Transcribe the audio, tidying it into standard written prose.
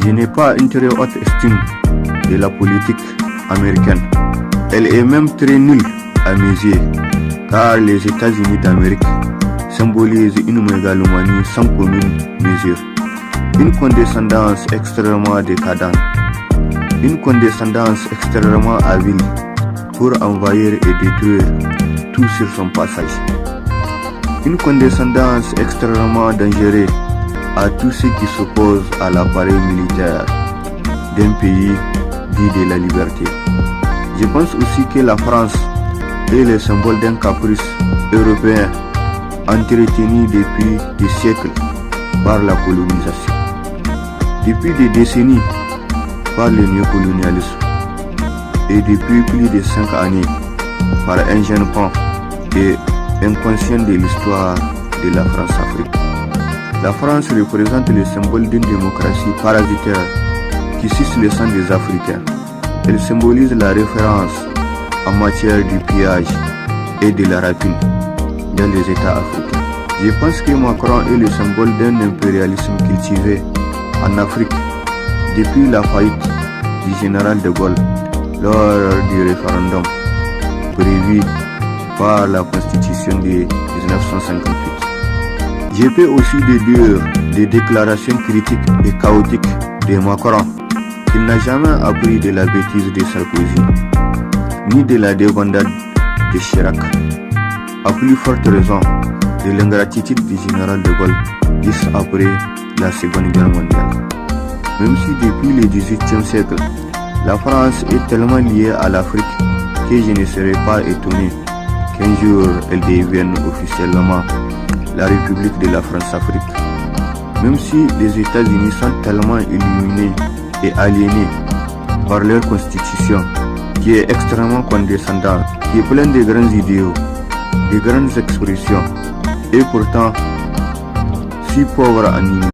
Je n'ai pas une très haute estime de la politique américaine. Elle est même très nulle à mes yeux, car les États-Unis d'Amérique symbolisent une mégalomanie sans commune mesure, une condescendance extrêmement décadente, une condescendance extrêmement habile pour envahir et détruire tout sur son passage, une condescendance extrêmement dangereuse à tous ceux qui s'opposent à l'appareil militaire d'un pays dit de la liberté. Je pense aussi que la France est le symbole d'un caprice européen entretenu depuis des siècles par la colonisation, depuis des décennies par le néocolonialisme et depuis plus de 5 années par un jeune pan et inconscient de l'histoire de la France-Afrique. La France représente le symbole d'une démocratie parasitaire qui suce le sang des Africains. Elle symbolise la référence en matière du pillage et de la rapine dans les États africains. Je pense que Macron est le symbole d'un impérialisme cultivé en Afrique depuis la faillite du général de Gaulle lors du référendum prévu par la Constitution de 1958. Je peux aussi déduire des déclarations critiques et chaotiques de Macron qu'il n'a jamais appris de la bêtise de Sarkozy, ni de la débandade de Chirac, à plus forte raison de l'ingratitude du général de Gaulle juste après la Seconde Guerre mondiale. Même si depuis le XVIIIe siècle, la France est tellement liée à l'Afrique que je ne serais pas étonné qu'un jour elle devienne officiellement la République de la France-Afrique. Même si les États-Unis sont tellement illuminés et aliénés par leur constitution, qui est extrêmement condescendante, qui est pleine de grands idéaux, de grandes expressions, et pourtant si pauvre en